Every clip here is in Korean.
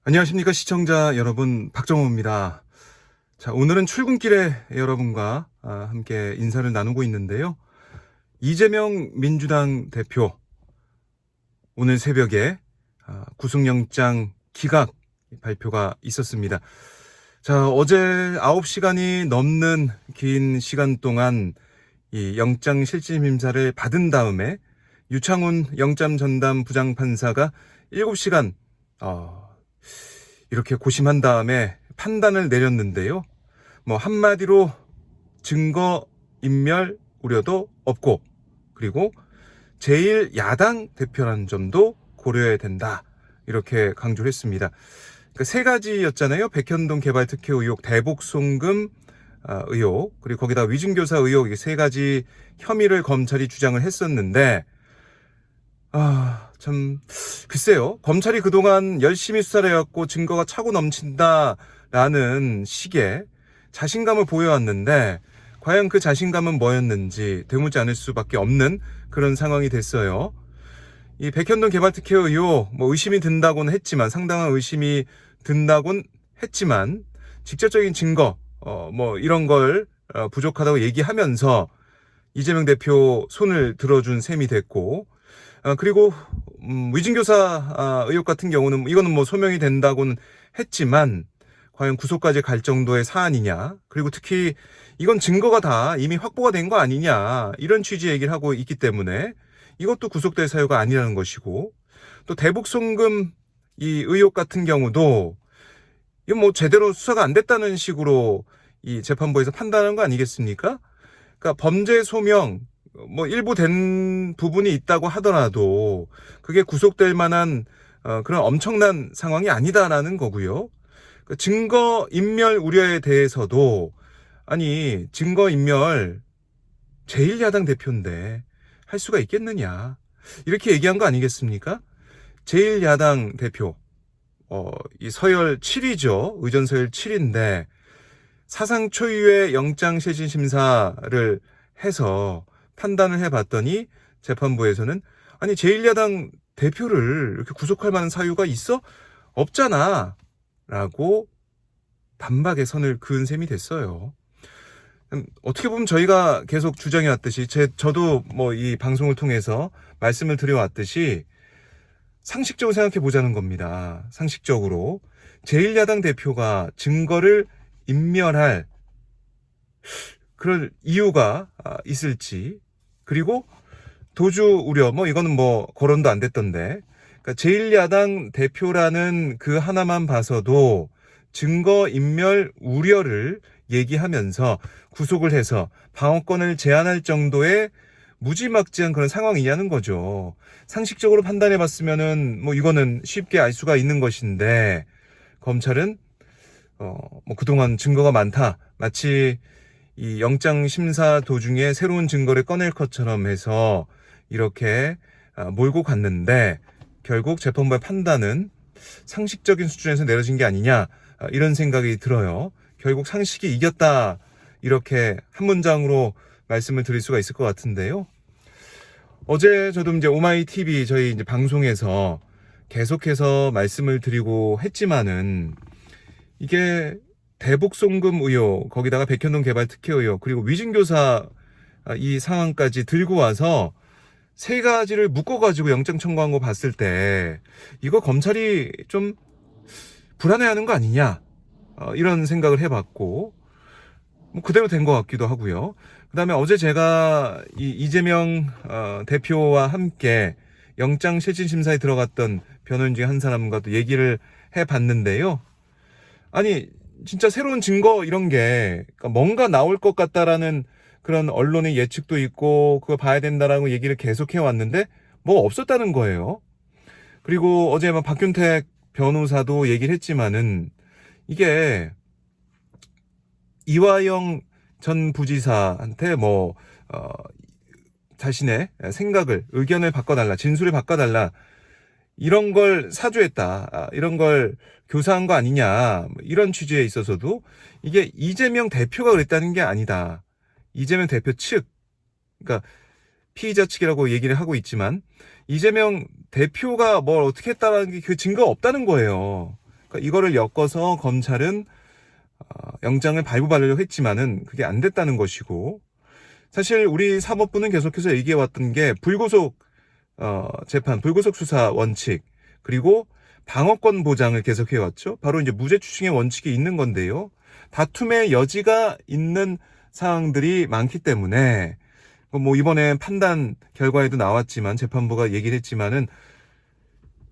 안녕하십니까 시청자 여러분, 박정호입니다. 자, 오늘은 출근길에 여러분과 함께 인사를 나누고 있는데요. 이재명 민주당 대표 오늘 새벽에 구속영장 기각 발표가 있었습니다. 자, 어제 9시간이 넘는 긴 시간 동안 이 영장실질심사를 받은 다음에 유창훈 영장전담 부장판사가 7시간 이렇게 고심한 다음에 판단을 내렸는데요. 뭐 한마디로 증거 인멸 우려도 없고, 그리고 제1야당 대표라는 점도 고려해야 된다, 이렇게 강조를 했습니다. 그러니까 세 가지였잖아요. 백현동 개발 특혜 의혹, 대북 송금 의혹, 그리고 거기다 위증교사 의혹, 이 세 가지 혐의를 검찰이 주장을 했었는데 참 글쎄요. 검찰이 그동안 열심히 수사를 해왔고 증거가 차고 넘친다라는 식의 자신감을 보여왔는데, 과연 그 자신감은 뭐였는지 되묻지 않을 수밖에 없는 그런 상황이 됐어요. 이 백현동 개발 특혜 의혹, 뭐 의심이 든다고는 했지만, 상당한 의심이 든다고는 했지만, 직접적인 증거, 뭐 이런 걸 부족하다고 얘기하면서 이재명 대표 손을 들어준 셈이 됐고, 그리고 위증교사 의혹 같은 경우는 이거는 뭐 소명이 된다고는 했지만 과연 구속까지 갈 정도의 사안이냐, 그리고 특히 이건 증거가 다 이미 확보가 된 거 아니냐, 이런 취지의 얘기를 하고 있기 때문에 이것도 구속될 사유가 아니라는 것이고, 또 대북 송금 이 의혹 같은 경우도 이건 뭐 제대로 수사가 안 됐다는 식으로 이 재판부에서 판단한 거 아니겠습니까? 그러니까 범죄 소명 뭐 일부 된 부분이 있다고 하더라도 그게 구속될 만한 그런 엄청난 상황이 아니다라는 거고요. 그러니까 증거 인멸 우려에 대해서도, 아니 증거 인멸 제1야당 대표인데 할 수가 있겠느냐, 이렇게 얘기한 거 아니겠습니까? 제1야당 대표, 이 서열 7위죠. 의전 서열 7위인데 사상 초유의 영장실질심사를 해서 판단을 해봤더니 재판부에서는 아니 제1야당 대표를 이렇게 구속할 만한 사유가 있어? 없잖아 라고 단박에 선을 그은 셈이 됐어요. 어떻게 보면 저희가 계속 주장해왔듯이, 저도 뭐 이 방송을 통해서 말씀을 드려왔듯이 상식적으로 생각해 보자는 겁니다. 상식적으로 제1야당 대표가 증거를 인멸할 그럴 이유가 있을지, 그리고 도주 우려, 뭐 이거는 뭐 거론도 안 됐던데, 그러니까 제1야당 대표라는 그 하나만 봐서도 증거 인멸 우려를 얘기하면서 구속을 해서 방어권을 제한할 정도의 무지막지한 그런 상황이냐는 거죠. 상식적으로 판단해 봤으면은 뭐 이거는 쉽게 알 수가 있는 것인데, 검찰은 뭐 그동안 증거가 많다, 마치 이 영장 심사 도중에 새로운 증거를 꺼낼 것처럼 해서 이렇게 몰고 갔는데, 결국 재판부의 판단은 상식적인 수준에서 내려진 게 아니냐, 이런 생각이 들어요. 결국 상식이 이겼다, 이렇게 한 문장으로 말씀을 드릴 수가 있을 것 같은데요. 어제 저도 이제 오마이 TV 저희 이제 방송에서 계속해서 말씀을 드리고 했지만은, 이게 대북 송금 의혹, 거기다가 백현동 개발 특혜 의혹, 그리고 위증교사 이 상황까지 들고 와서 세 가지를 묶어가지고 영장 청구한 거 봤을 때 이거 검찰이 좀 불안해하는 거 아니냐, 이런 생각을 해봤고, 뭐 그대로 된 것 같기도 하고요. 그다음에 어제 제가 이 이재명 대표와 함께 영장 실질심사에 들어갔던 변호인 중에 한 사람과도 얘기를 해봤는데요. 아니 진짜 새로운 증거 이런 게 그러니까 뭔가 나올 것 같다라는 그런 언론의 예측도 있고 그거 봐야 된다라고 얘기를 계속 해왔는데 뭐 없었다는 거예요. 그리고 어제 막 박균택 변호사도 얘기를 했지만은 이게 이화영 전 부지사한테 뭐 자신의 생각을, 의견을 바꿔달라, 진술을 바꿔달라, 이런 걸 사주했다, 이런 걸 교사한 거 아니냐, 이런 취지에 있어서도 이게 이재명 대표가 그랬다는 게 아니다. 이재명 대표 측, 그러니까 피의자 측이라고 얘기를 하고 있지만 이재명 대표가 뭘 어떻게 했다는 게 그 증거가 없다는 거예요. 그러니까 이거를 엮어서 검찰은 영장을 발부받으려고 했지만은 그게 안 됐다는 것이고, 사실 우리 사법부는 계속해서 얘기해왔던 게 불구속 재판, 불구속 수사 원칙, 그리고 방어권 보장을 계속해왔죠. 바로 이제 무죄 추징의 원칙이 있는 건데요. 다툼의 여지가 있는 사항들이 많기 때문에 뭐 이번에 판단 결과에도 나왔지만 재판부가 얘기를 했지만은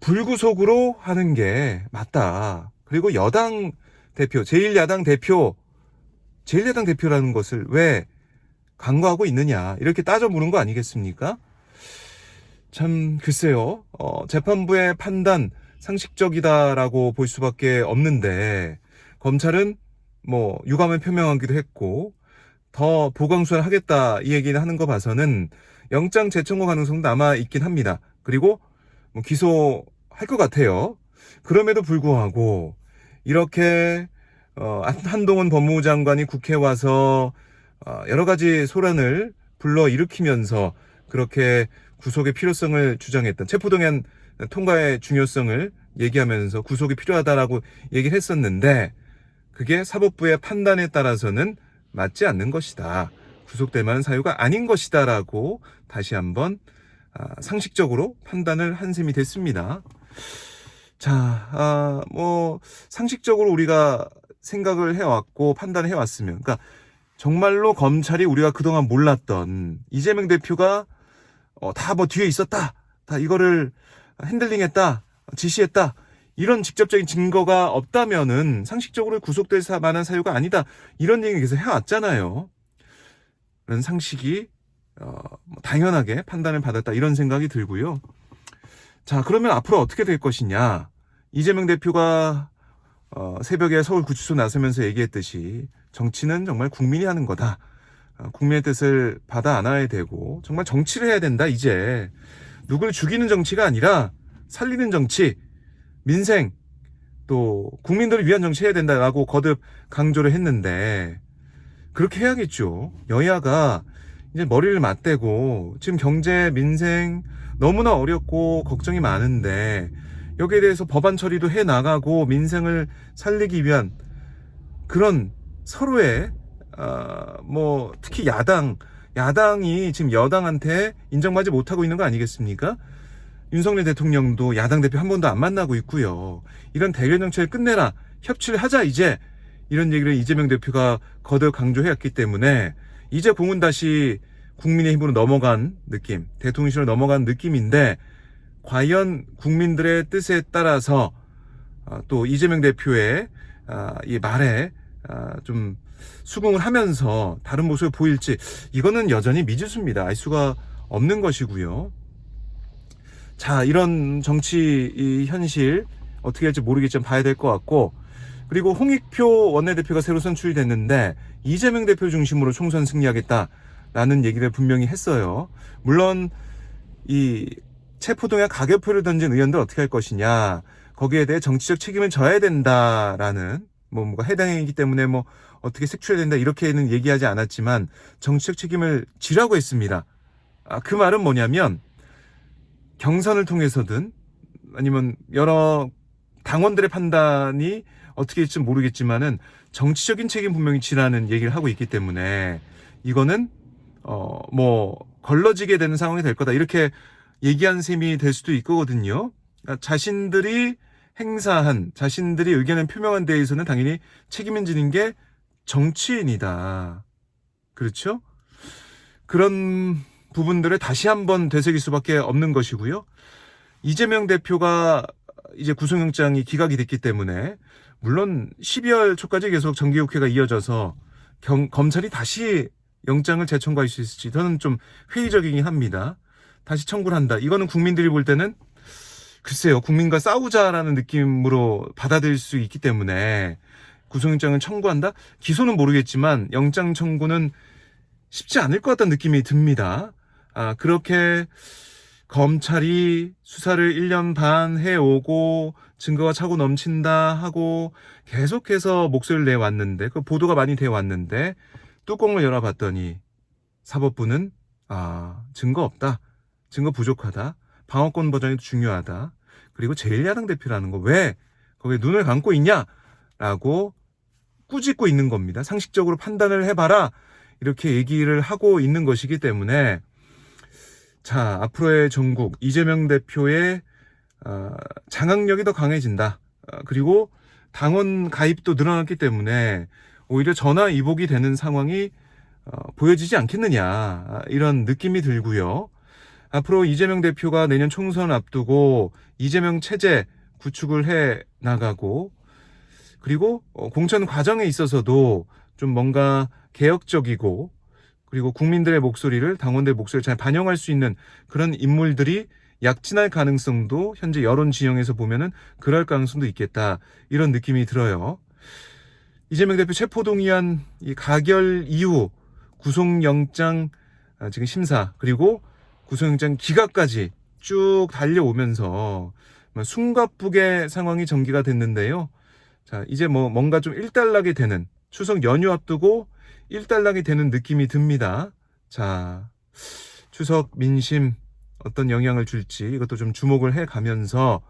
불구속으로 하는 게 맞다. 그리고 여당 대표, 제1야당 대표라는 것을 왜 간과하고 있느냐, 이렇게 따져 물은 거 아니겠습니까? 참 글쎄요. 재판부의 판단 상식적이다라고 볼 수밖에 없는데, 검찰은 뭐 유감을 표명하기도 했고 더 보강수사를 하겠다 이 얘기를 하는 거 봐서는 영장 재청구 가능성도 남아 있긴 합니다. 그리고 뭐 기소할 것 같아요. 그럼에도 불구하고 이렇게 한동훈 법무부 장관이 국회에 와서 여러 가지 소란을 불러일으키면서 그렇게 구속의 필요성을 주장했던, 체포동의안 통과의 중요성을 얘기하면서 구속이 필요하다라고 얘기를 했었는데, 그게 사법부의 판단에 따라서는 맞지 않는 것이다, 구속될 만한 사유가 아닌 것이다 라고 다시 한번 상식적으로 판단을 한 셈이 됐습니다. 자, 뭐 상식적으로 우리가 생각을 해왔고 판단을 해왔으면, 그러니까 정말로 검찰이 우리가 그동안 몰랐던 이재명 대표가 다 뭐 뒤에 있었다, 다 이거를 핸들링했다, 지시했다, 이런 직접적인 증거가 없다면은 상식적으로 구속될 만한 사유가 아니다, 이런 얘기 계속 해왔잖아요. 그런 상식이 당연하게 판단을 받았다, 이런 생각이 들고요. 자, 그러면 앞으로 어떻게 될 것이냐. 이재명 대표가 새벽에 서울구치소 나서면서 얘기했듯이 정치는 정말 국민이 하는 거다. 국민의 뜻을 받아 안아야 되고 정말 정치를 해야 된다. 이제 누굴 죽이는 정치가 아니라 살리는 정치, 민생, 또 국민들을 위한 정치 해야 된다라고 거듭 강조를 했는데, 그렇게 해야겠죠. 여야가 이제 머리를 맞대고 지금 경제, 민생 너무나 어렵고 걱정이 많은데 여기에 대해서 법안 처리도 해 나가고 민생을 살리기 위한 그런 서로의 뭐 특히 야당이 지금 여당한테 인정받지 못하고 있는 거 아니겠습니까? 윤석열 대통령도 야당 대표 한 번도 안 만나고 있고요. 이런 대결 정책을 끝내라, 협치를 하자 이제, 이런 얘기를 이재명 대표가 거듭 강조해왔기 때문에 이제 공은 다시 국민의힘으로 넘어간 느낌, 대통령실로 넘어간 느낌인데, 과연 국민들의 뜻에 따라서 또 이재명 대표의 이 말에 좀 수긍을 하면서 다른 모습을 보일지, 이거는 여전히 미지수입니다. 알 수가 없는 것이고요. 자, 이런 정치 이 현실 어떻게 할지 모르겠지만 봐야 될 것 같고, 그리고 홍익표 원내대표가 새로 선출이 됐는데 이재명 대표 중심으로 총선 승리하겠다라는 얘기를 분명히 했어요. 물론 이 체포동의안 가결표를 던진 의원들 어떻게 할 것이냐, 거기에 대해 정치적 책임을 져야 된다라는, 뭐가 해당 행위이기 때문에 뭐 어떻게 색출해야 된다 이렇게는 얘기하지 않았지만 정치적 책임을 지라고 했습니다. 그 말은 뭐냐면 경선을 통해서든 아니면 여러 당원들의 판단이 어떻게 될지 모르겠지만은 정치적인 책임 분명히 지라는 얘기를 하고 있기 때문에 이거는 뭐 걸러지게 되는 상황이 될 거다, 이렇게 얘기한 셈이 될 수도 있거든요. 그러니까 자신들이 행사한, 자신들이 의견을 표명한 데에서는 당연히 책임을 지는 게 정치인이다. 그렇죠? 그런 부분들을 다시 한번 되새길 수밖에 없는 것이고요. 이재명 대표가 이제 구속영장이 기각이 됐기 때문에 물론 12월 초까지 계속 정기국회가 이어져서 검찰이 다시 영장을 재청구할 수 있을지 저는 좀 회의적이긴 합니다. 다시 청구를 한다, 이거는 국민들이 볼 때는 글쎄요, 국민과 싸우자라는 느낌으로 받아들일 수 있기 때문에 구속영장을 청구한다? 기소는 모르겠지만 영장 청구는 쉽지 않을 것 같다는 느낌이 듭니다. 그렇게 검찰이 수사를 1년 반 해오고 증거가 차고 넘친다 하고 계속해서 목소리를 내왔는데, 그 보도가 많이 돼 왔는데, 뚜껑을 열어봤더니 사법부는 증거 없다, 증거 부족하다, 방어권 보장이 중요하다, 그리고 제1야당 대표라는 거 왜 거기에 눈을 감고 있냐라고 꾸짖고 있는 겁니다. 상식적으로 판단을 해봐라 이렇게 얘기를 하고 있는 것이기 때문에 자, 앞으로의 전국 이재명 대표의 장악력이 더 강해진다. 그리고 당원 가입도 늘어났기 때문에 오히려 전화위복이 되는 상황이 보여지지 않겠느냐 이런 느낌이 들고요. 앞으로 이재명 대표가 내년 총선 앞두고 이재명 체제 구축을 해 나가고 그리고 공천 과정에 있어서도 좀 뭔가 개혁적이고 그리고 국민들의 목소리를 당원들의 목소리를 잘 반영할 수 있는 그런 인물들이 약진할 가능성도 현재 여론 지형에서 보면은 그럴 가능성도 있겠다 이런 느낌이 들어요. 이재명 대표 체포동의안 이 가결 이후 구속영장 지금 심사 그리고 구속영장 기각까지 쭉 달려오면서 숨가쁘게 상황이 전개가 됐는데요. 자, 이제 뭔가 좀 일단락이 되는 추석 연휴 앞두고 일단락이 되는 느낌이 듭니다. 자, 추석 민심 어떤 영향을 줄지 이것도 좀 주목을 해가면서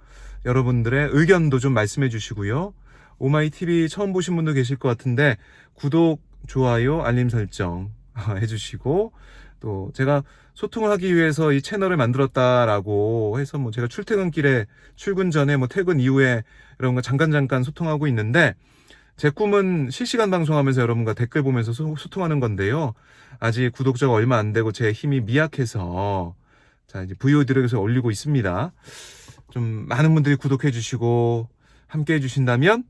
여러분들의 의견도 좀 말씀해 주시고요. 오마이TV 처음 보신 분도 계실 것 같은데 구독, 좋아요, 알림 설정 해주시고 또 제가 소통을 하기 위해서 이 채널을 만들었다라고 해서 제가 출퇴근길에 출근 전에 퇴근 이후에 여러분과 잠깐 소통하고 있는데 제 꿈은 실시간 방송하면서 여러분과 댓글 보면서 소통하는 건데요. 아직 구독자가 얼마 안 되고 제 힘이 미약해서 자, 이제 VOD를 올리고 있습니다. 좀 많은 분들이 구독해 주시고 함께 해 주신다면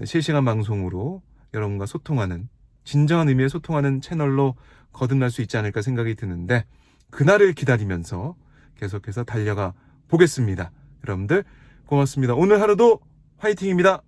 실시간 방송으로 여러분과 소통하는 진정한 의미의 소통하는 채널로 거듭날 수 있지 않을까 생각이 드는데 그날을 기다리면서 계속해서 달려가 보겠습니다. 여러분들 고맙습니다. 오늘 하루도 화이팅입니다.